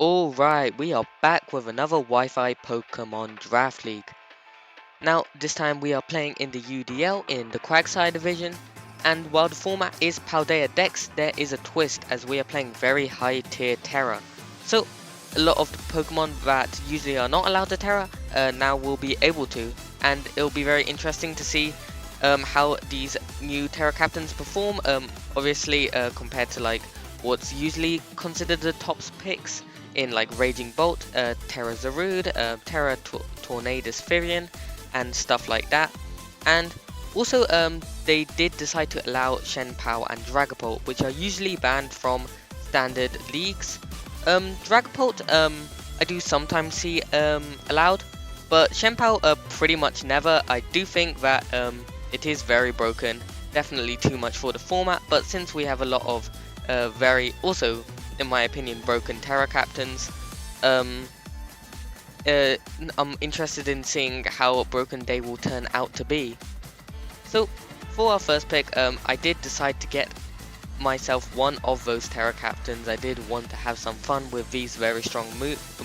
Alright, we are back with another Wi-Fi Pokemon Draft League. Now, this time we are playing in the UDL in the Quagsire division, and while the format is Paldea Dex, there is a twist as we are playing very high tier Tera. So, a lot of the Pokemon that usually are not allowed to Tera, now will be able to, and it'll be very interesting to see how these new Tera captains perform, obviously compared to like what's usually considered the top picks in like Raging Bolt, Tera Zarude, Tera Tornadus Firion, and stuff like that. And also they did decide to allow Shen Pao and Dragapult, which are usually banned from standard leagues. Dragapult I do sometimes see allowed, but Shen Pao pretty much never. I do think that it is very broken, definitely too much for the format, but since we have a lot of very, also in my opinion, broken Tera captains, I'm interested in seeing how broken they will turn out to be. So for our first pick, I did decide to get myself one of those Tera captains. I did want to have some fun with these very strong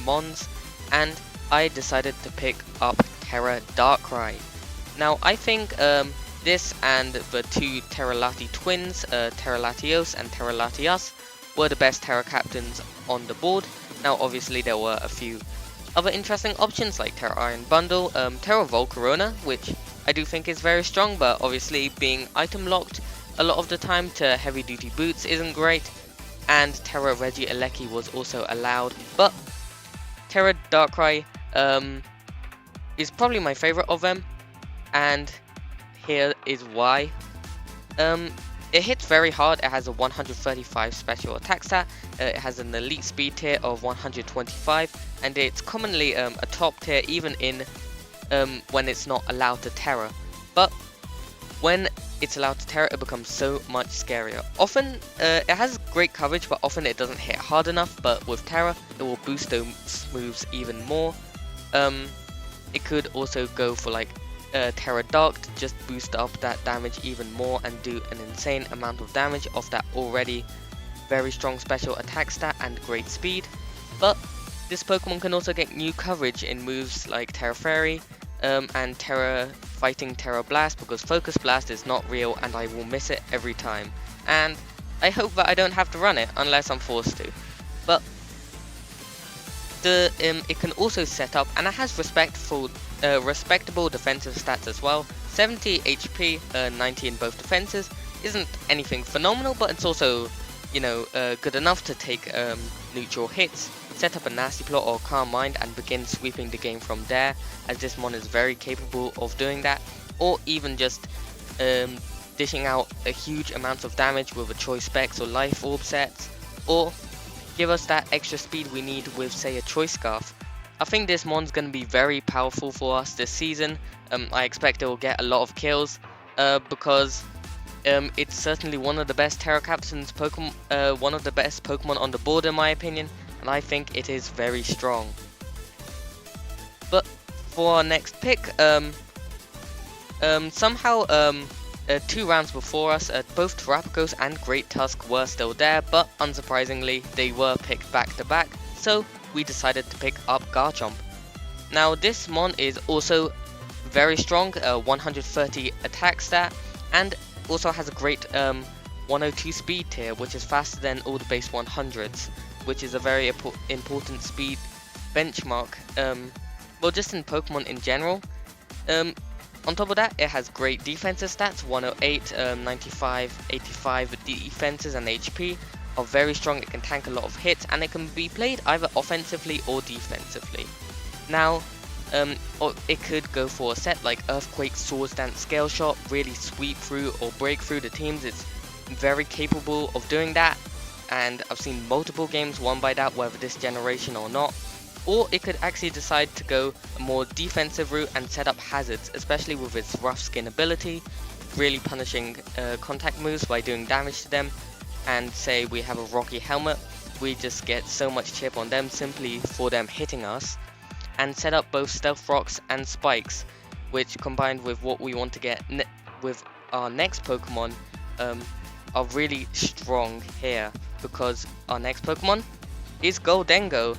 mons, and I decided to pick up Tera Darkrai. Now I think this and the two Terralati twins, Terralatios and Terralatias, were the best Tera captains on the board. Now obviously there were a few other interesting options like Tera Iron Bundle, Tera Volcarona, which I do think is very strong, but obviously being item locked a lot of the time to heavy duty boots isn't great, and Tera Regieleki was also allowed, but Tera Darkrai is probably my favorite of them, and here is why. It hits very hard. It has a 135 special attack stat, it has an elite speed tier of 125, and it's commonly a top tier even in when it's not allowed to Tera. But when it's allowed to Tera, it becomes so much scarier. Often it has great coverage, but often it doesn't hit hard enough, but with Tera it will boost those moves even more. It could also go for like Tera Dark to just boost up that damage even more and do an insane amount of damage off that already very strong special attack stat and great speed. But this Pokemon can also get new coverage in moves like Tera Fairy and Tera Fighting Tera Blast, because Focus Blast is not real and I will miss it every time, and I hope that I don't have to run it unless I'm forced to. But it can also set up, and it has respectable defensive stats as well. 70 HP, 90 in both defenses. Isn't anything phenomenal, but it's also, you know, good enough to take neutral hits, set up a Nasty Plot or Calm Mind and begin sweeping the game from there, as this mon is very capable of doing that, or even just dishing out a huge amount of damage with a Choice Specs or Life Orb sets, or give us that extra speed we need with, say, a Choice Scarf. I think this mon's going to be very powerful for us this season. I expect it will get a lot of kills because it's certainly one of the best Tera captains Pokemon, one of the best Pokemon on the board in my opinion, and I think it is very strong. But for our next pick, somehow 2 rounds before us, both Terrapagos and Great Tusk were still there, but unsurprisingly they were picked back to back, so we decided to pick up Garchomp. Now this mon is also very strong, 130 attack stat, and also has a great 102 speed tier, which is faster than all the base 100s, which is a very important speed benchmark, well, just in Pokemon in general. On top of that, it has great defensive stats, 108, 95, 85 defenses and HP are very strong. It can tank a lot of hits, and it can be played either offensively or defensively. Now, it could go for a set like Earthquake, Swords Dance, Scale Shot, really sweep through or break through the teams. It's very capable of doing that, and I've seen multiple games won by that, whether this generation or not. Or it could actually decide to go a more defensive route and set up hazards, especially with its Rough Skin ability, really punishing contact moves by doing damage to them. And say we have a Rocky Helmet, we just get so much chip on them simply for them hitting us, and set up both Stealth Rocks and Spikes, which combined with what we want to get with our next Pokemon are really strong here, because our next Pokemon is Goldengo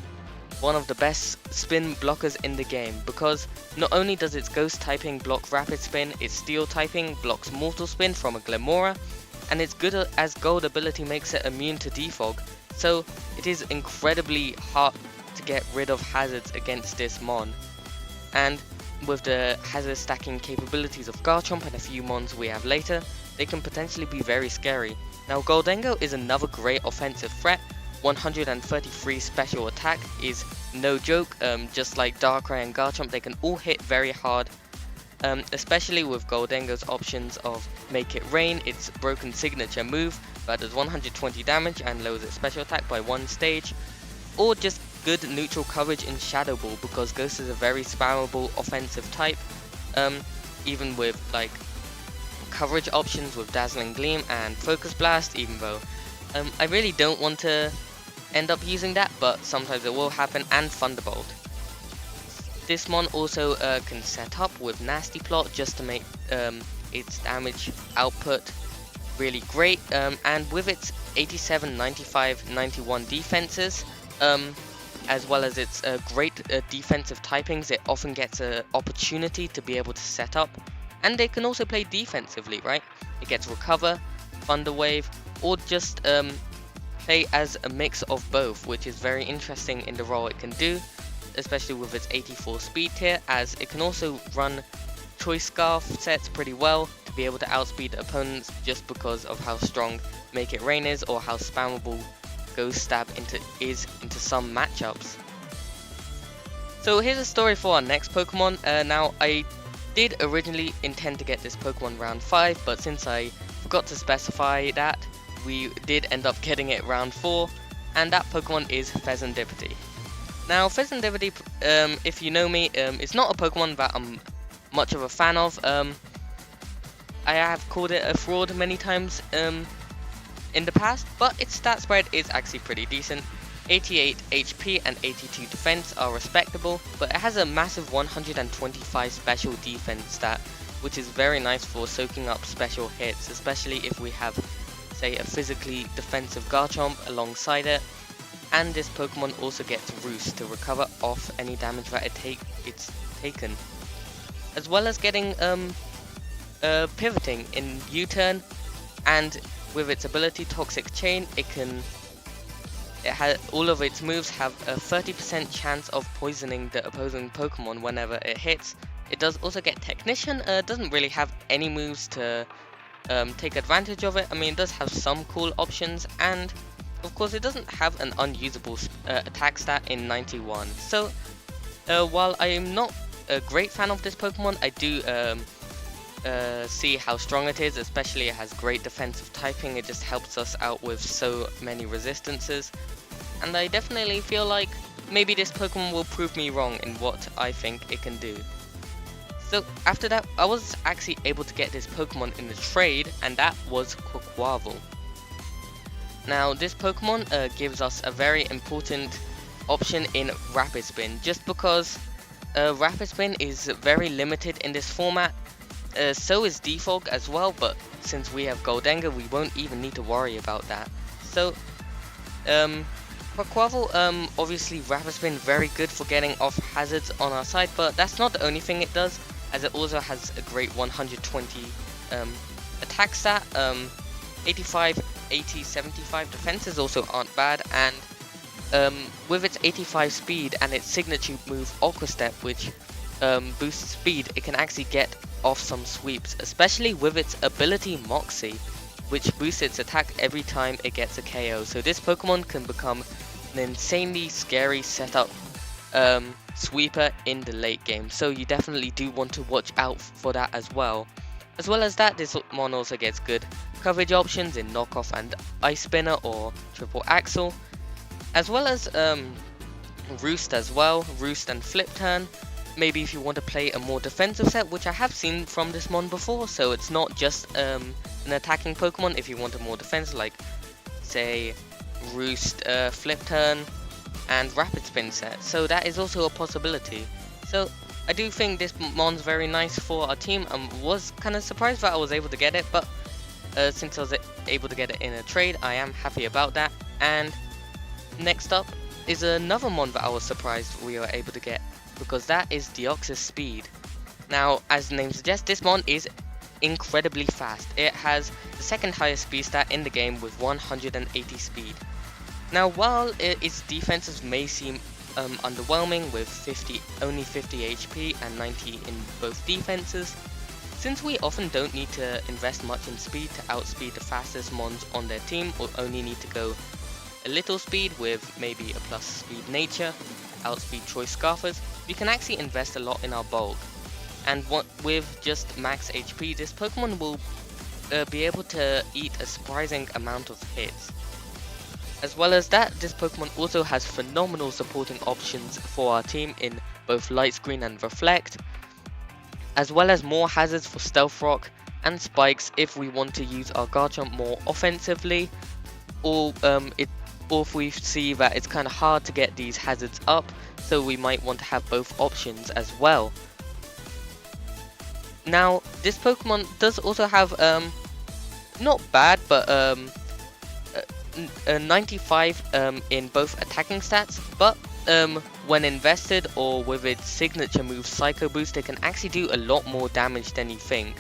one of the best spin blockers in the game, because not only does its ghost typing block rapid spin, its steel typing blocks mortal spin from a Glimora, and its good as gold ability makes it immune to defog, so it is incredibly hard to get rid of hazards against this mon. And with the hazard stacking capabilities of Garchomp and a few mons we have later, they can potentially be very scary. Now Goldengo is another great offensive threat. 133 special attack is no joke, just like Darkrai and Garchomp, they can all hit very hard, especially with Goldengo's options of Make It Rain, its broken signature move that does 120 damage and lowers its special attack by 1 stage, or just good neutral coverage in Shadow Ball, because Ghost is a very spammable offensive type, even with like coverage options with Dazzling Gleam and Focus Blast, even though I really don't want to end up using that, but sometimes it will happen, and Thunderbolt. This mon also can set up with Nasty Plot just to make its damage output really great, and with its 87, 95, 91 defenses, as well as its great defensive typings, it often gets an opportunity to be able to set up, and it can also play defensively, right? It gets Recover, Thunder Wave, or just play as a mix of both, which is very interesting in the role it can do, especially with its 84 speed tier, as it can also run Choice Scarf sets pretty well to be able to outspeed opponents just because of how strong Make It Rain is, or how spammable Ghost Stab is into some matchups. So here's a story for our next Pokemon. Now I did originally intend to get this Pokemon round 5, but since I forgot to specify that, we did end up getting it round 4, and that Pokemon is Pheasantipity. Now Pheasantipity, if you know me, it's not a Pokemon that I'm much of a fan of. I have called it a fraud many times in the past, but its stat spread is actually pretty decent. 88 HP and 82 defense are respectable, but it has a massive 125 special defense stat, which is very nice for soaking up special hits, especially if we have, say, a physically defensive Garchomp alongside it. And this Pokemon also gets Roost to recover off any damage that it's taken, as well as getting pivoting in U-turn, and with its ability Toxic Chain, all of its moves have a 30% chance of poisoning the opposing Pokemon whenever it hits. It does also get Technician. Doesn't really have any moves to take advantage of it. I mean, it does have some cool options, and of course it doesn't have an unusable attack stat in 91. So while I am not a great fan of this Pokemon, I do see how strong it is, especially it has great defensive typing. It just helps us out with so many resistances, and I definitely feel like maybe this Pokemon will prove me wrong in what I think it can do. So after that, I was actually able to get this Pokemon in the trade, and that was Quagsire. Now this Pokemon gives us a very important option in Rapid Spin, just because Rapid Spin is very limited in this format. So is Defog as well, but since we have Goldengo, we won't even need to worry about that. So Quagsire, obviously Rapid Spin very good for getting off hazards on our side, but that's not the only thing it does, as it also has a great 120 attack stat, 85, 80, 75 defenses also aren't bad, and with its 85 speed and its signature move Aqua Step, which boosts speed, it can actually get off some sweeps, especially with its ability Moxie, which boosts its attack every time it gets a KO. So this Pokemon can become an insanely scary setup sweeper in the late game, so you definitely do want to watch out for that as well. As well as that, this mon also gets good coverage options in Knockoff and Ice Spinner or Triple Axle, as well as Roost as well, Roost and Flip Turn. Maybe if you want to play a more defensive set, which I have seen from this mon before, so it's not just an attacking Pokemon. If you want a more defense, like say Roost, Flip Turn and Rapid Spin set, so that is also a possibility. So I do think this mon's very nice for our team. I was kind of surprised that I was able to get it, but since I was able to get it in a trade, I am happy about that. And next up, is another mon that I was surprised we were able to get, because that is Deoxys Speed. Now, as the name suggests, this mon is incredibly fast. It has the second highest speed stat in the game with 180 speed. Now, while its defenses may seem underwhelming with only 50 HP and 90 in both defenses, since we often don't need to invest much in speed to outspeed the fastest mons on their team, or only need to go a little speed with maybe a plus speed nature, outspeed choice scarfers, we can actually invest a lot in our bulk. And with just max HP, this Pokemon will be able to eat a surprising amount of hits. As well as that, this Pokemon also has phenomenal supporting options for our team in both Light Screen and Reflect, as well as more hazards for Stealth Rock and Spikes if we want to use our Garchomp more offensively, or if we see that it's kind of hard to get these hazards up, so we might want to have both options as well. Now, this Pokemon does also have not bad, but a 95 in both attacking stats, but when invested or with its signature move Psycho Boost, it can actually do a lot more damage than you think.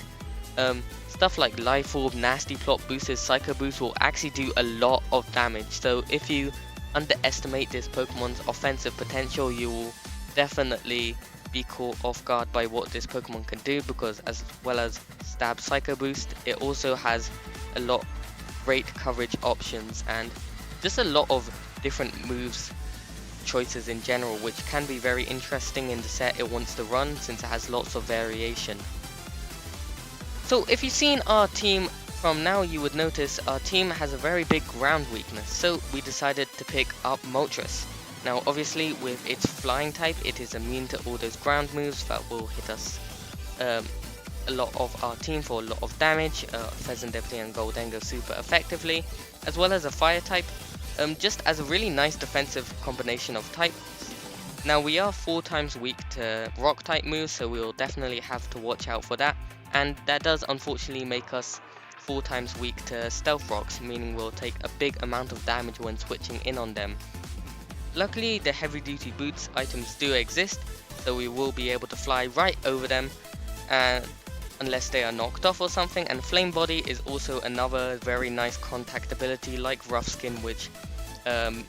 Stuff like Life Orb, Nasty Plot boosted Psycho Boost will actually do a lot of damage, so if you underestimate this Pokemon's offensive potential, you will definitely be caught off guard by what this Pokemon can do, because as well as Stab Psycho Boost, it also has a lot great coverage options and just a lot of different moves choices in general, which can be very interesting in the set it wants to run, since it has lots of variation. So if you've seen our team from now, you would notice our team has a very big ground weakness, so we decided to pick up Moltres. Now obviously with its flying type, it is immune to all those ground moves that will hit us a lot of our team for a lot of damage, Fezandipity and Goldengo super effectively, as well as a fire type, just as a really nice defensive combination of types. Now we are 4 times weak to rock type moves, so we will definitely have to watch out for that, and that does unfortunately make us 4 times weak to stealth rocks, meaning we'll take a big amount of damage when switching in on them. Luckily the heavy duty boots items do exist, so we will be able to fly right over them, unless they are knocked off or something, and Flame Body is also another very nice contact ability like Rough Skin, which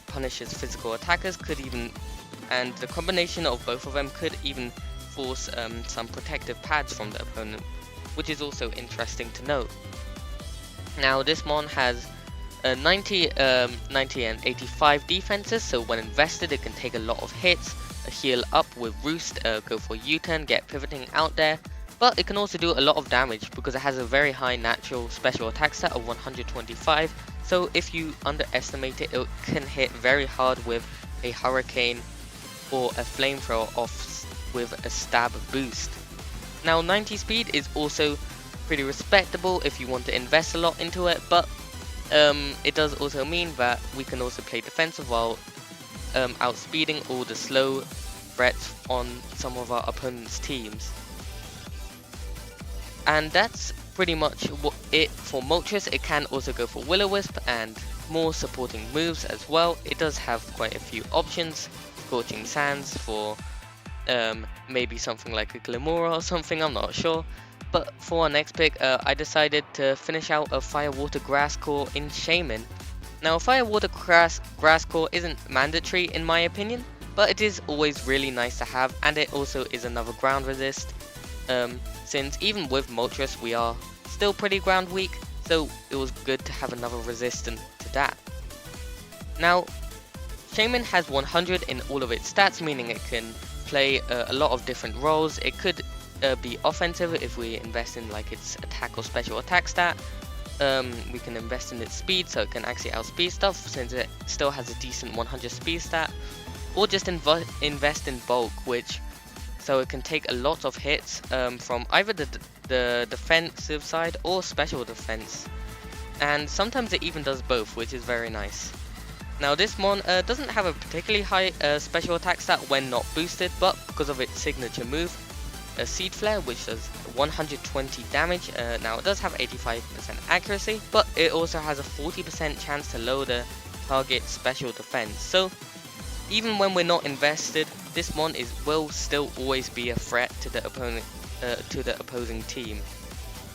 punishes physical attackers, and the combination of both of them could even force some protective pads from the opponent, which is also interesting to note. Now this mon has 90 and 85 defenses, so when invested it can take a lot of hits, a heal up with Roost, go for U-turn, get pivoting out there, but it can also do a lot of damage because it has a very high natural special attack stat of 125, so if you underestimate it, it can hit very hard with a Hurricane or a Flamethrower off with a stab boost. Now 90 speed is also pretty respectable if you want to invest a lot into it, but it does also mean that we can also play defensive while outspeeding all the slow threats on some of our opponent's teams. And that's pretty much it for Moltres. It can also go for Will-O-Wisp and more supporting moves as well. It does have quite a few options, Scorching Sands for maybe something like a Glimora or something, I'm not sure. But for our next pick, I decided to finish out a Fire Water Grass Core in Shaman. Now Fire Water Grass Core isn't mandatory in my opinion, but it is always really nice to have, and it also is another ground resist, since even with Moltres we are still pretty ground weak, so it was good to have another resistant to that. Now Shaman has 100 in all of its stats, meaning it can play a lot of different roles. It could be offensive if we invest in like its attack or special attack stat. We can invest in its speed, so it can actually outspeed stuff since it still has a decent 100 speed stat, or just invest in bulk, so it can take a lot of hits from either the defensive side or special defense, and sometimes it even does both, which is very nice. Now this mon doesn't have a particularly high special attack stat when not boosted, but because of its signature move, a Seed Flare, which does 120 damage. Now it does have 85% accuracy, but it also has a 40% chance to lower the target special defense. So even when we're not invested, this mon will still always be a threat to the opposing team.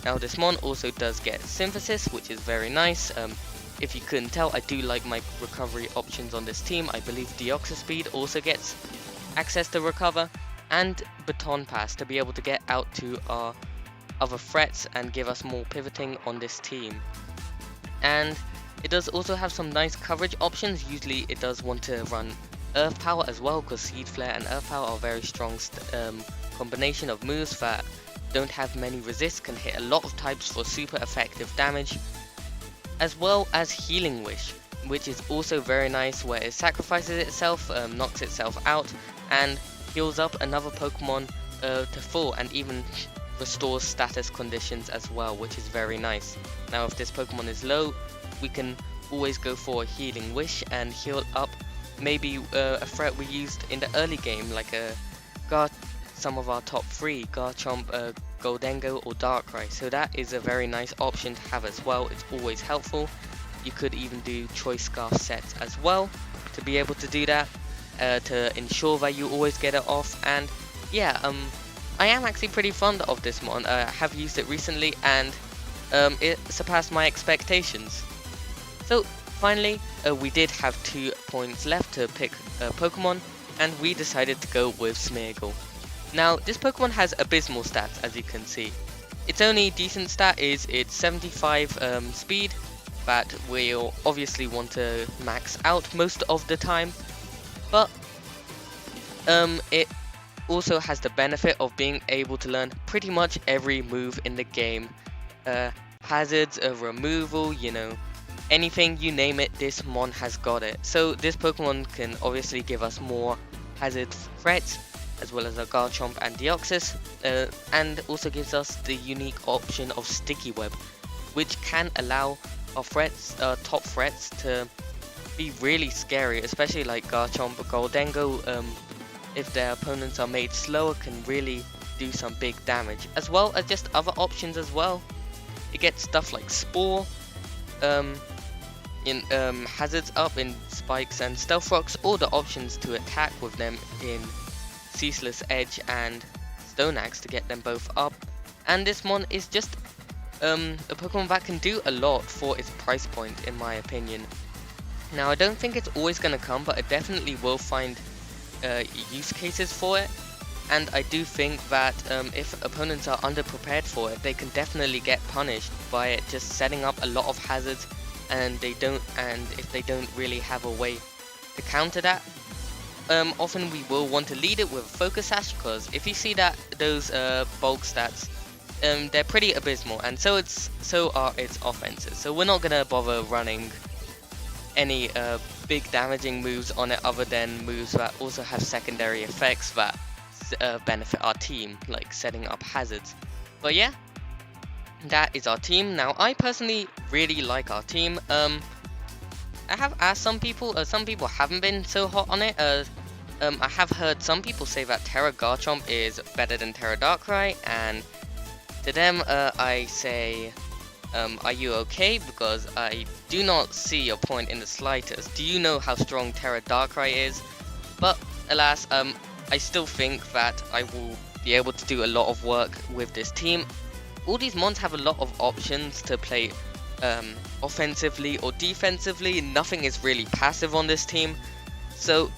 Now this mon also does get Synthesis, which is very nice. If you couldn't tell, I do like my recovery options on this team. I believe Deoxys Speed also gets access to recover, and Baton Pass to be able to get out to our other threats and give us more pivoting on this team. And it does also have some nice coverage options. Usually it does want to run Earth Power as well, because Seed Flare and Earth Power are very strong combination of moves that don't have many resists, can hit a lot of types for super effective damage, as well as Healing Wish, which is also very nice, where it sacrifices itself, knocks itself out, and heals up another Pokemon to full, and even restores status conditions as well, which is very nice. Now if this Pokemon is low, we can always go for a Healing Wish and heal up maybe a threat we used in the early game, like some of our top 3, Garchomp, Goldengo or Darkrai. So that is a very nice option to have as well. It's always helpful. You could even do Choice Scarf sets as well to be able to do that, to ensure that you always get it off. And yeah, I am actually pretty fond of this mon. I have used it recently, and it surpassed my expectations. So finally, we did have 2 points left to pick a Pokemon, and we decided to go with Smeargle. Now this Pokemon has abysmal stats, as you can see. Its only decent stat is its 75 speed, that we'll obviously want to max out most of the time, but it also has the benefit of being able to learn pretty much every move in the game. Hazards, removal, you know, anything you name it, this mon has got it. So this Pokemon can obviously give us more hazard threats, as well as a Garchomp and Deoxys, and also gives us the unique option of Sticky Web, which can allow our top threats to be really scary, especially like Garchomp or Goldengo. If their opponents are made slower, can really do some big damage, as well as just other options as well. You get stuff like Spore, hazards up in Spikes and Stealth Rocks, or the options to attack with them in Ceaseless Edge and Stone Axe to get them both up. And this mon is just a Pokemon that can do a lot for its price point, in my opinion. Now I don't think it's always going to come, but I definitely will find use cases for it. And I do think that if opponents are underprepared for it, they can definitely get punished by it just setting up a lot of hazards, and if they don't really have a way to counter that. Often we will want to lead it with a Focus Sash, because if you see that those bulk stats, they're pretty abysmal, and so are its offenses. So we're not gonna bother running any big damaging moves on it, other than moves that also have secondary effects that benefit our team, like setting up hazards. But yeah, that is our team. Now I personally really like our team. I have asked some people haven't been so hot on it. I have heard some people say that Tera Garchomp is better than Tera Darkrai, and to them I say, are you okay? Because I do not see your point in the slightest. Do you know how strong Tera Darkrai is? But alas, I still think that I will be able to do a lot of work with this team. All these mons have a lot of options to play offensively or defensively. Nothing is really passive on this team, so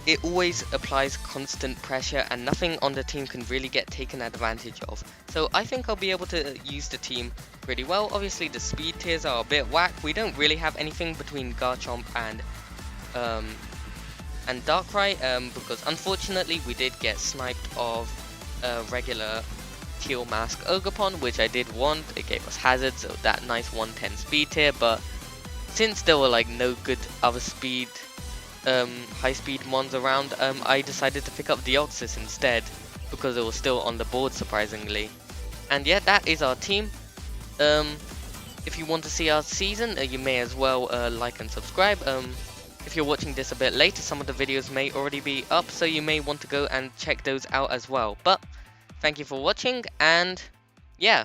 it always applies constant pressure, and nothing on the team can really get taken advantage of. So I think I'll be able to use the team pretty well. Obviously the speed tiers are a bit whack. We don't really have anything between Garchomp and Darkrai, because unfortunately we did get sniped of regular Teal Mask Ogerpon, which I did want. It gave us hazard, so that nice 110 speed tier, but since there were like no good other speed high speed mons around, I decided to pick up Deoxys instead, because it was still on the board, surprisingly. And yeah, that is our team. If you want to see our season, you may as well like and subscribe. If you're watching this a bit later, some of the videos may already be up, so you may want to go and check those out as well. But thank you for watching, and yeah.